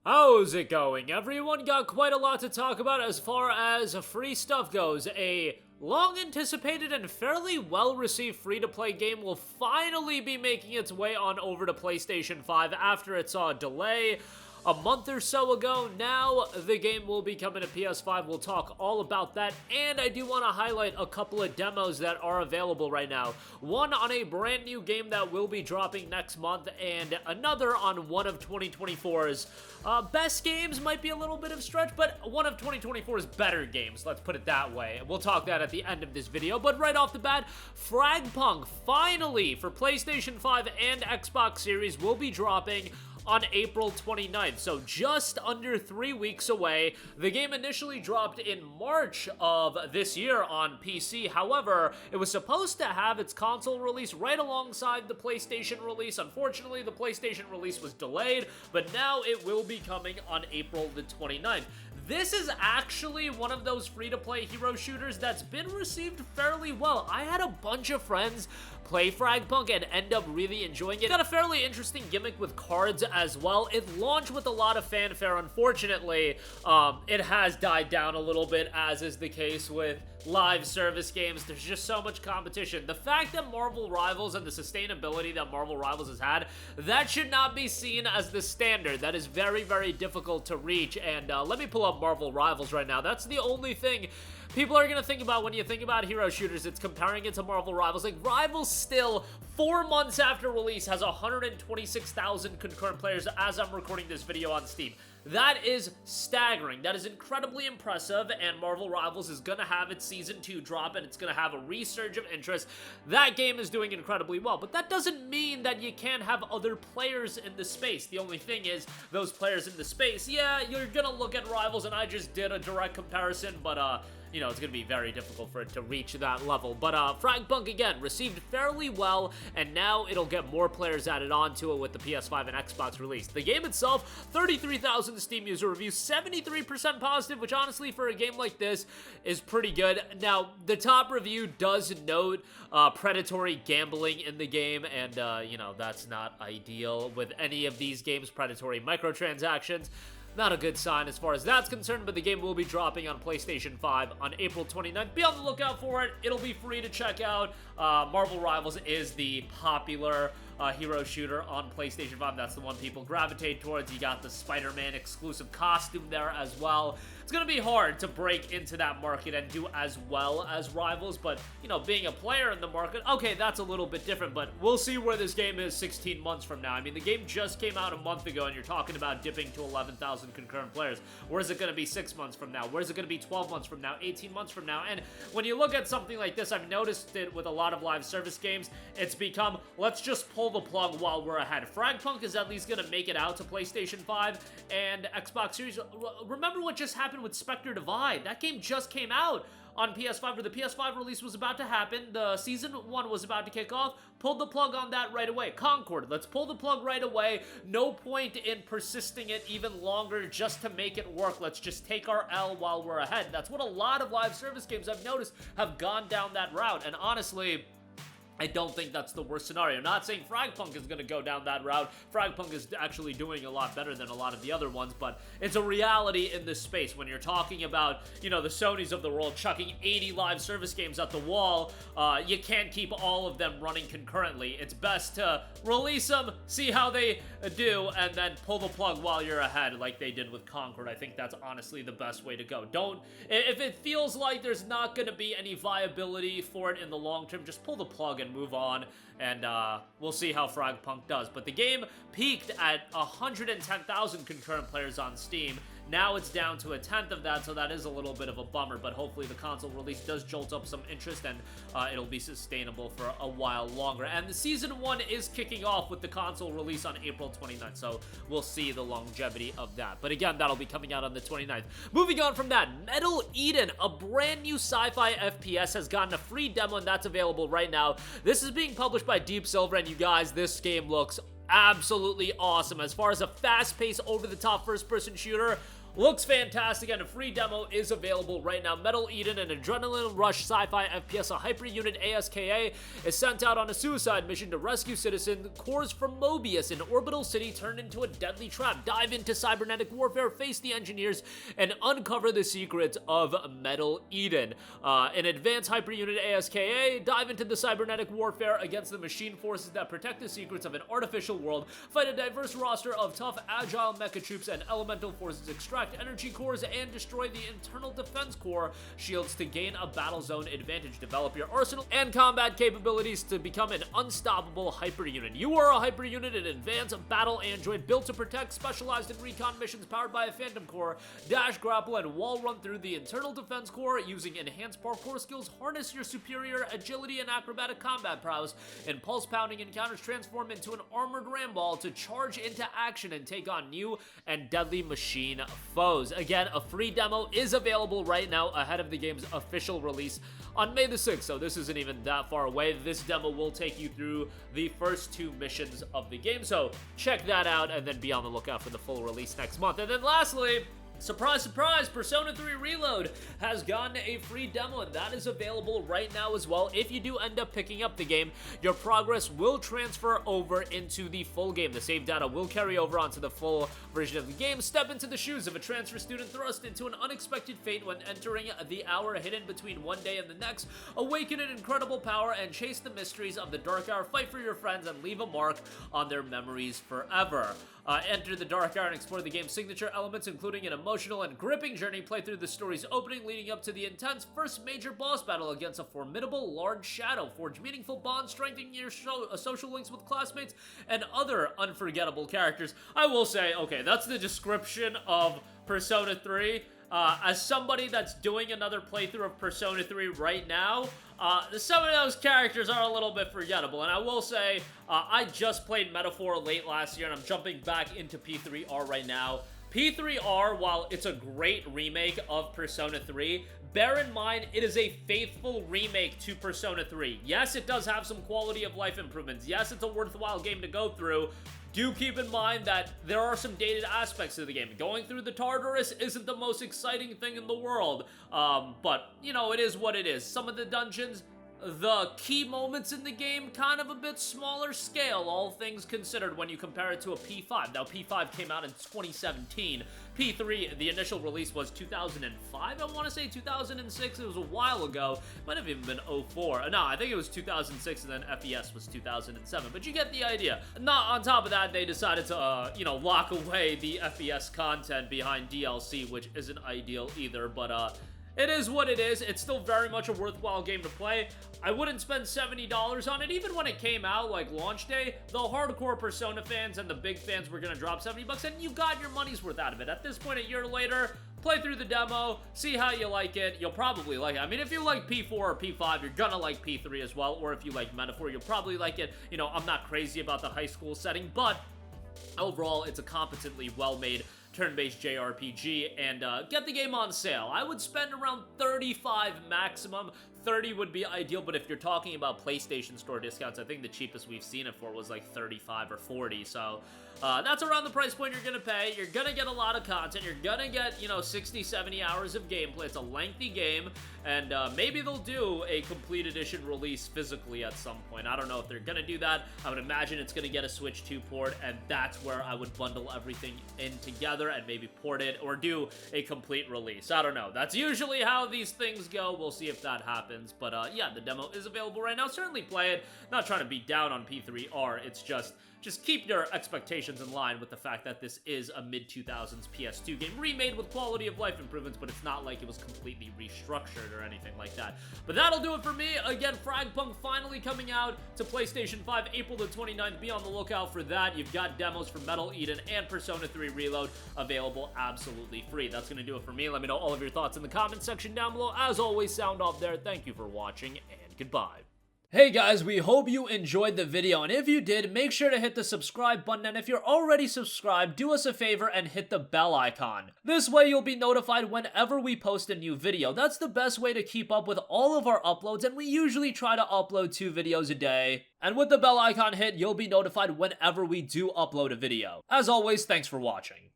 How's it going, everyone? Got quite a lot to talk about as far as free stuff goes. A long-anticipated and fairly well-received free-to-play game will finally be making its way on over to PlayStation 5 after it saw a delay a month or so ago. Now the game will be coming to PS5. We'll talk all about that, and I do want to highlight a couple of demos that are available right now. One on a brand new game that will be dropping next month, and another on one of 2024's best games. Might be a little bit of stretch, but one of 2024's better games, let's put it that way. We'll talk that at the end of this video, but right off the bat, Fragpunk finally for PlayStation 5 and Xbox Series will be dropping on April 29th, so just under 3 weeks away. The game initially dropped in March of this year on PC. However, it was supposed to have its console release right alongside the PlayStation release. Unfortunately, the PlayStation release was delayed, but now it will be coming on April the 29th. This is actually one of those free-to-play hero shooters that's been received fairly well. I had a bunch of friends play Fragpunk and end up really enjoying it. It's got a fairly interesting gimmick with cards as well. It launched with a lot of fanfare. Unfortunately, it has died down a little bit, as is the case with live service games. There's just so much competition. The fact that Marvel Rivals and the sustainability that Marvel Rivals has had, that should not be seen as the standard. That is very, very difficult to reach. And let me pull up Marvel Rivals right now. That's the only thing people are going to think about when you think about hero shooters. It's comparing it to Marvel Rivals. Like, Rivals still, 4 months after release, has 126,000 concurrent players as I'm recording this video on Steam. That is staggering. That is incredibly impressive, and Marvel Rivals is going to have its Season 2 drop, and it's going to have a resurge of interest. That game is doing incredibly well, but that doesn't mean that you can't have other players in the space. The only thing is, those players in the space, yeah, you're going to look at Rivals, and I just did a direct comparison, but, you know, it's going to be very difficult for it to reach that level. But Fragpunk, again, received fairly well, and now it'll get more players added onto it with the PS5 and Xbox release. The game itself, 33,000 Steam user reviews, 73% positive, which honestly, for a game like this, is pretty good. Now, the top review does note predatory gambling in the game, and, you know, that's not ideal with any of these games, predatory microtransactions. Not a good sign as far as that's concerned, but the game will be dropping on PlayStation 5 on April 29th. Be on the lookout for it. It'll be free to check out. Marvel Rivals is the popular hero shooter on PlayStation 5. That's the one people gravitate towards. You got the Spider-Man exclusive costume there as well. It's going to be hard to break into that market and do as well as Rivals, but, you know, being a player in the market, okay, that's a little bit different, but we'll see where this game is 16 months from now. I mean, the game just came out a month ago, and you're talking about dipping to 11,000 concurrent players. Where's it going to be 6 months from now? Where's it going to be 12 months from now? 18 months from now? And when you look at something like this, I've noticed it with a lot of live service games, it's become, let's just pull the plug while we're ahead. Fragpunk is at least going to make it out to PlayStation 5 and Xbox Series. Remember what just happened with Spectre Divide? That game just came out on PS5, where the PS5 release was about to happen. The Season 1 was about to kick off. Pulled the plug on that right away. Concord, let's pull the plug right away. No point in persisting it even longer just to make it work. Let's just take our L while we're ahead. That's what a lot of live service games I've noticed have gone down that route. And honestly, I don't think that's the worst scenario. Not saying Fragpunk is going to go down that route. Fragpunk is actually doing a lot better than a lot of the other ones, but it's a reality in this space. When you're talking about, you know, the Sonys of the world chucking 80 live service games at the wall, you can't keep all of them running concurrently. It's best to release them, see how they do, and then pull the plug while you're ahead, like they did with Concord. I think that's honestly the best way to go. If it feels like there's not going to be any viability for it in the long term, just pull the plug and move on, and we'll see how Fragpunk does. But the game peaked at 110,000 concurrent players on Steam. Now it's down to a tenth of that, so that is a little bit of a bummer, but hopefully the console release does jolt up some interest, and it'll be sustainable for a while longer. And the Season 1 is kicking off with the console release on April 29th, so we'll see the longevity of that. But again, that'll be coming out on the 29th. Moving on from that, Metal Eden, a brand new sci-fi FPS, has gotten a free demo, and that's available right now. This is being published by Deep Silver, and you guys, this game looks absolutely awesome. As far as a fast-paced, over-the-top first-person shooter, looks fantastic, and a free demo is available right now. Metal Eden, an adrenaline rush sci-fi FPS, a hyper unit ASKA, is sent out on a suicide mission to rescue citizen cores from Mobius, an orbital city turned into a deadly trap. Dive into cybernetic warfare, face the engineers, and uncover the secrets of Metal Eden. An advanced hyper unit ASKA, dive into the cybernetic warfare against the machine forces that protect the secrets of an artificial world, fight a diverse roster of tough, agile mecha troops and elemental forces, extract energy cores, and destroy the internal defense core shields to gain a battle zone advantage. Develop your arsenal and combat capabilities to become an unstoppable hyper unit. You are a hyper unit, an advanced battle android built to protect, specialized in recon missions, powered by a phantom core. Dash, grapple, and wall run through the internal defense core using enhanced parkour skills. Harness your superior agility and acrobatic combat prowess. And pulse pounding encounters transform into an armored ramball to charge into action and take on new and deadly machine foes. Again, a free demo is available right now ahead of the game's official release on May the 6th, so this isn't even that far away. This demo will take you through the first 2 missions of the game, so check that out and then be on the lookout for the full release next month. And then lastly, surprise, surprise, Persona 3 Reload has gotten a free demo, and that is available right now as well. If you do end up picking up the game, your progress will transfer over into the full game. The save data will carry over onto the full version of the game. Step into the shoes of a transfer student thrust into an unexpected fate when entering the hour hidden between one day and the next. Awaken an incredible power and chase the mysteries of the Dark Hour. Fight for your friends and leave a mark on their memories forever. Enter the Dark Hour and explore the game's signature elements, including an emotional and gripping journey. Play through the story's opening, leading up to the intense first major boss battle against a formidable large shadow. Forge meaningful bonds, strengthen your social links with classmates and other unforgettable characters. I will say, okay, that's the description of Persona 3. As somebody that's doing another playthrough of Persona 3 right now, some of those characters are a little bit forgettable, and I will say, I just played Metaphor late last year, and I'm jumping back into P3R right now. P3R, while it's a great remake of Persona 3, bear in mind it is a faithful remake to Persona 3. Yes, it does have some quality of life improvements. Yes, it's a worthwhile game to go through. Do keep in mind that there are some dated aspects of the game. Going through the Tartarus isn't the most exciting thing in the world, but, you know, it is what it is. Some of the dungeons, the key moments in the game, kind of a bit smaller scale, all things considered, when you compare it to a P5. Now, P5 came out in 2017. P3, the initial release was 2005, I want to say 2006, it was a while ago, might have even been 04, no, I think it was 2006, and then FES was 2007, but you get the idea. Not on top of that, they decided to, you know, lock away the FES content behind DLC, which isn't ideal either, but, it is what it is. It's still very much a worthwhile game to play. I wouldn't spend $70 on it, even when it came out, like launch day. The hardcore Persona fans and the big fans were gonna drop $70, and you got your money's worth out of it. At this point, a year later, play through the demo, see how you like it. You'll probably like it. I mean, if you like P4 or P5, you're gonna like P3 as well, or if you like Metaphor, you'll probably like it. You know, I'm not crazy about the high school setting, but overall, it's a competently well-made turn-based JRPG, and get the game on sale. I would spend around $35 maximum. 30 would be ideal, but if you're talking about PlayStation Store discounts, I think the cheapest we've seen it for was like 35 or 40, so that's around the price point you're gonna pay. You're gonna get a lot of content. You're gonna get, you know, 60, 70 hours of gameplay. It's a lengthy game, and maybe they'll do a complete edition release physically at some point. I don't know if they're gonna do that. I would imagine it's gonna get a Switch 2 port, and that's where I would bundle everything in together and maybe port it or do a complete release. I don't know. That's usually how these things go. We'll see if that happens. But yeah, the demo is available right now. Certainly play it. Not trying to be down on P3R. It's just keep your expectations in line with the fact that this is a mid-2000s PS2 game remade with quality of life improvements, but it's not like it was completely restructured or anything like that. But that'll do it for me. Again, Fragpunk finally coming out to PlayStation 5 April the 29th. Be on the lookout for that. You've got demos for Metal Eden and Persona 3 Reload available absolutely free. That's going to do it for me. Let me know all of your thoughts in the comment section down below. As always, sound off there. Thank you for watching, and goodbye. Hey guys, we hope you enjoyed the video, and if you did, make sure to hit the subscribe button, and if you're already subscribed, do us a favor and hit the bell icon. This way you'll be notified whenever we post a new video. That's the best way to keep up with all of our uploads, and we usually try to upload 2 videos a day. And with the bell icon hit, you'll be notified whenever we do upload a video. As always, thanks for watching.